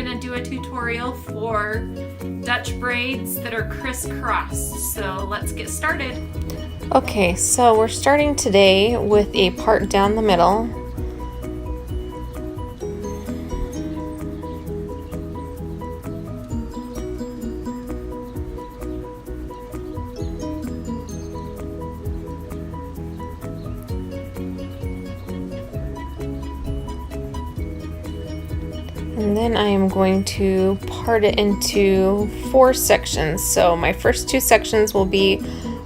gonna do a tutorial for Dutch braids that are crisscrossed. So let's get started. Okay, so we're starting today with a part down the middle. And then I am going to part it into 4 sections. So my first 2 sections will be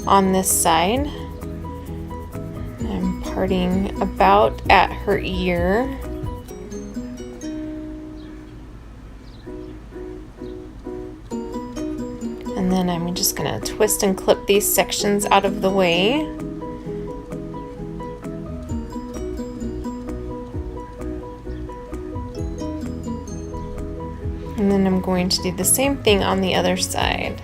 on this side. I'm parting about at her ear. And then I'm just going to twist and clip these sections out of the way. And then I'm going to do the same thing on the other side.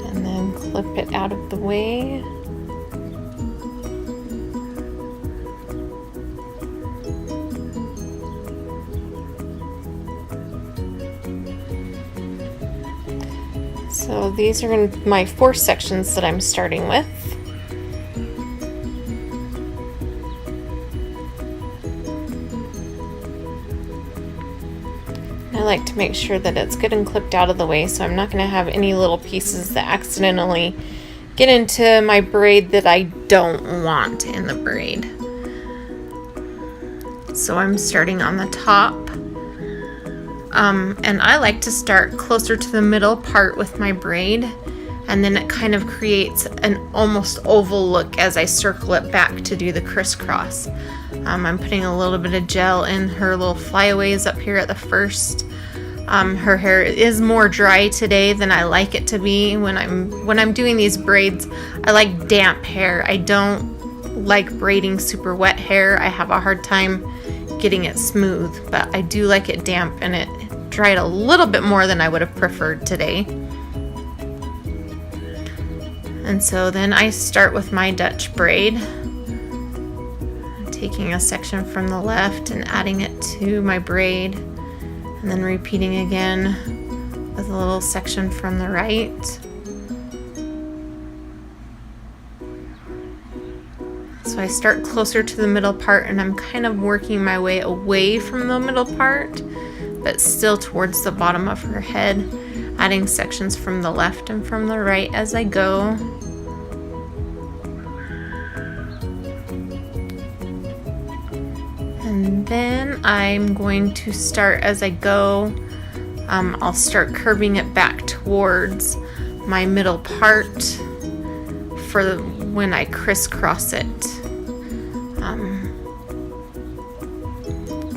And then clip it out of the way. So these are my 4 sections that I'm starting with. I like to make sure that it's good and clipped out of the way, so I'm not going to have any little pieces that accidentally get into my braid that I don't want in the braid. So I'm starting on the top. And I like to start closer to the middle part with my braid, and then it kind of creates an almost oval look as I circle it back to do the crisscross. I'm putting a little bit of gel in her little flyaways up here at the first. Her hair is more dry today than I like it to be. When I'm doing these braids, I like damp hair. I don't like braiding super wet hair. I have a hard time getting it smooth, but I do like it damp, and it dried a little bit more than I would have preferred today. And so then I start with my Dutch braid, taking a section from the left and adding it to my braid, and then repeating again with a little section from the right. So I start closer to the middle part, and I'm kind of working my way away from the middle part, but still towards the bottom of her head, adding sections from the left and from the right as I go. And then I'm going to start as I go. I'll start curving it back towards my middle part for when I crisscross it.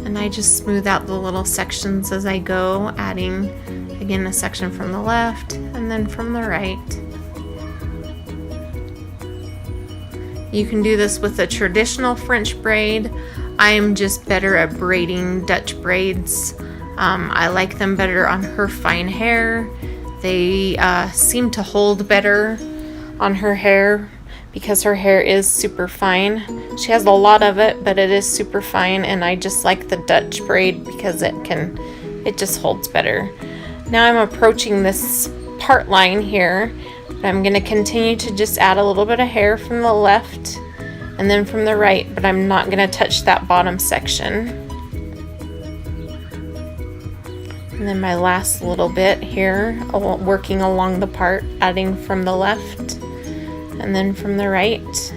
And I just smooth out the little sections as I go, adding again a section from the left and then from the right. You can do this with a traditional French braid. I'm just better at braiding Dutch braids. I like them better on her fine hair. They seem to hold better on her hair because her hair is super fine. She has a lot of it, but it is super fine, and I just like the Dutch braid because it just holds better. Now I'm approaching this part line here, but I'm going to continue to just add a little bit of hair from the left and then from the right, but I'm not going to touch that bottom section. And then my last little bit here, working along the part, adding from the left and then from the right.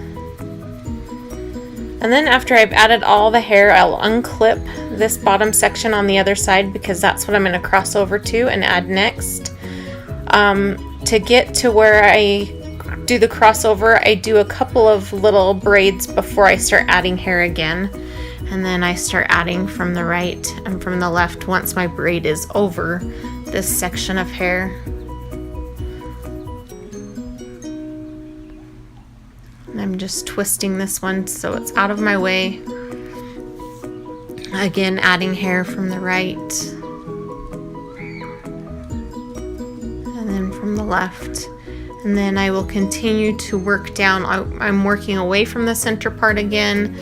And then after I've added all the hair, I'll unclip this bottom section on the other side because that's what I'm going to cross over to and add next. To get to where I do the crossover, I do a couple of little braids before I start adding hair again. And then I start adding from the right and from the left once my braid is over this section of hair. And I'm just twisting this one so it's out of my way. Again, adding hair from the right and then from the left. And then I will continue to work down. I'm working away from the center part again.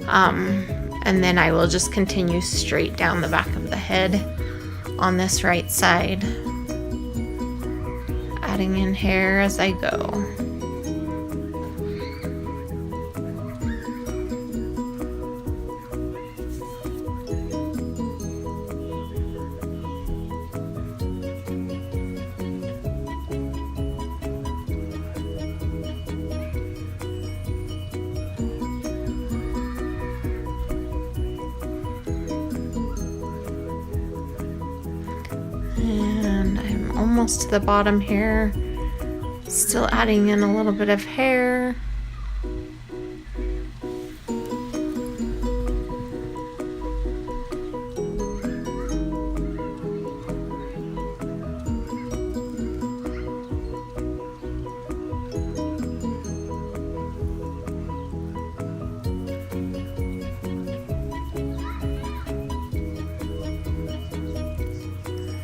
And then I will just continue straight down the back of the head on this right side, adding in hair as I go. And I'm almost to the bottom here, still adding in a little bit of hair.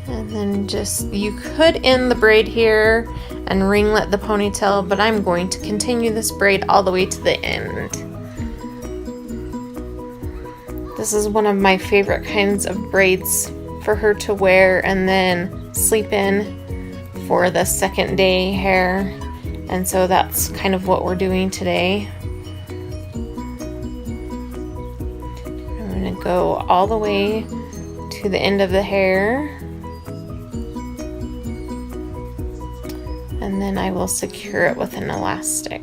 And then just, you could end the braid here and ringlet the ponytail, but I'm going to continue this braid all the way to the end. This is one of my favorite kinds of braids for her to wear and then sleep in for the second day hair. And so that's kind of what we're doing today. I'm going to go all the way to the end of the hair. And then I will secure it with an elastic.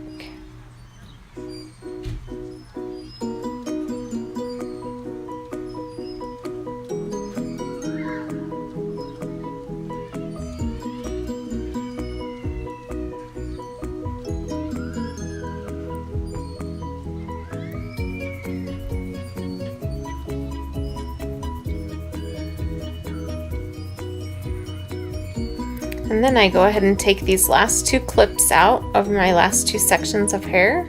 And then I go ahead and take these last two clips out of my last two sections of hair.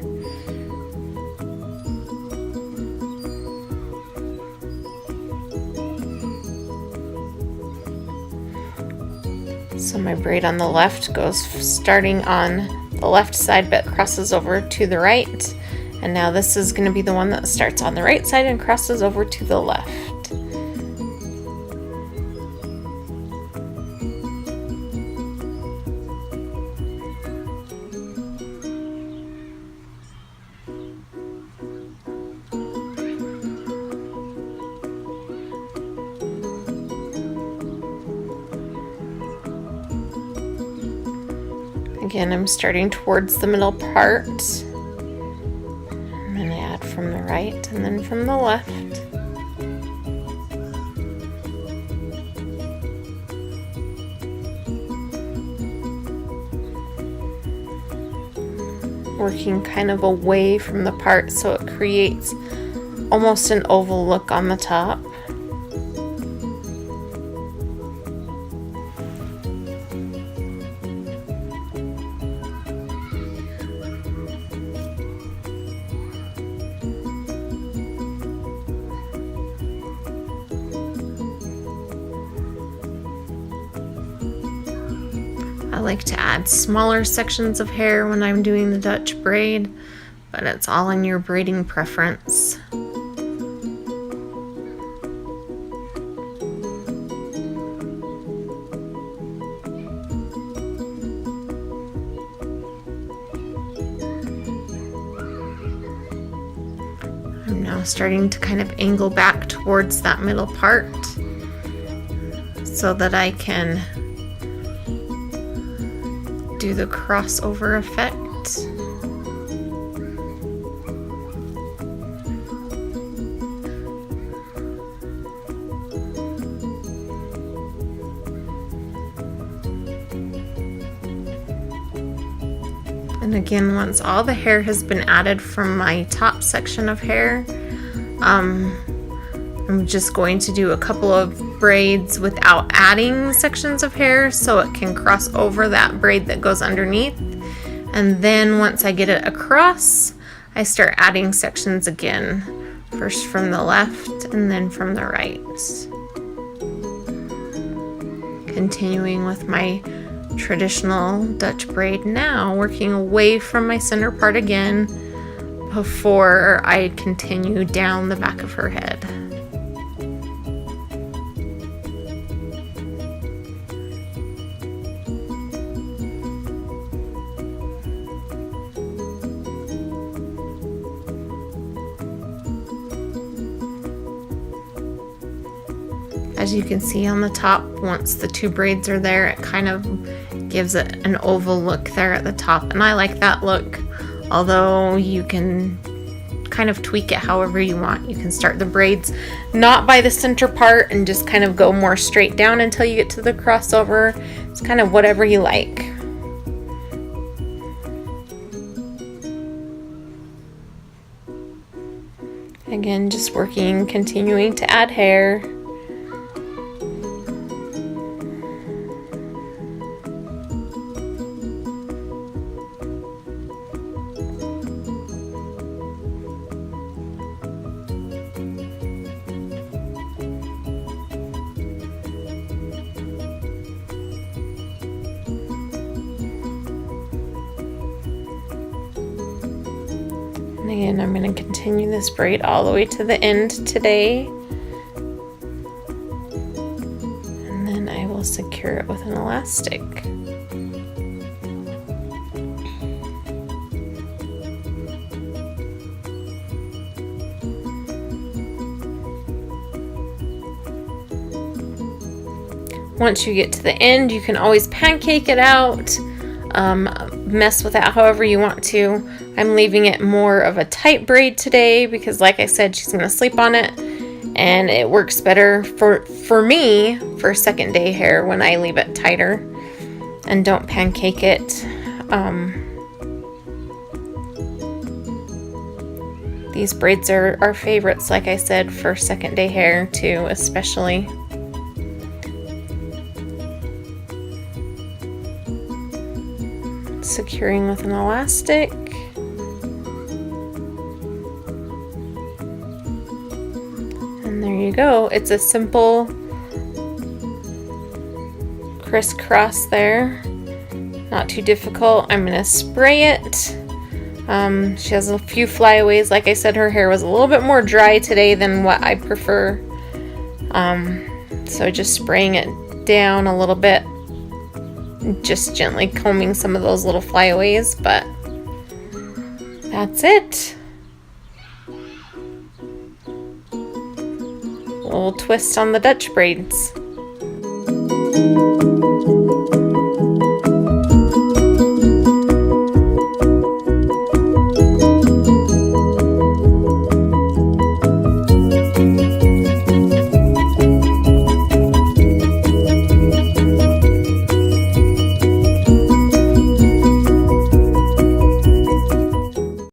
So my braid on the left goes starting on the left side but crosses over to the right. And now this is going to be the one that starts on the right side and crosses over to the left. Again, I'm starting towards the middle part. I'm going to add from the right and then from the left. Working kind of away from the part so it creates almost an oval look on the top. I like to add smaller sections of hair when I'm doing the Dutch braid, but it's all in your braiding preference. I'm now starting to kind of angle back towards that middle part so that I can do the crossover effect. And again, once all the hair has been added from my top section of hair, I'm just going to do a couple of braids without adding sections of hair so it can cross over that braid that goes underneath. And then once I get it across, I start adding sections again, first from the left and then from the right. Continuing with my traditional Dutch braid now, working away from my center part again before I continue down the back of her head. As you can see on the top, once the two braids are there, it kind of gives it an oval look there at the top, and I like that look, although you can kind of tweak it however you want. You can start the braids not by the center part and just kind of go more straight down until you get to the crossover. It's kind of whatever you like. Again, just working, continuing to add hair. And again, I'm going to continue this braid all the way to the end today. And then I will secure it with an elastic. Once you get to the end, you can always pancake it out, mess with it however you want to. I'm leaving it more of a tight braid today because, like I said, she's going to sleep on it, and it works better for me for second day hair when I leave it tighter and don't pancake it. These braids are our favorites, like I said, for second day hair too, especially. Securing with an elastic. And there you go. It's a simple crisscross there. Not too difficult. I'm going to spray it. She has a few flyaways. Like I said, her hair was a little bit more dry today than what I prefer. So just spraying it down a little bit. Just gently combing some of those little flyaways, but that's it. A little twist on the Dutch braids.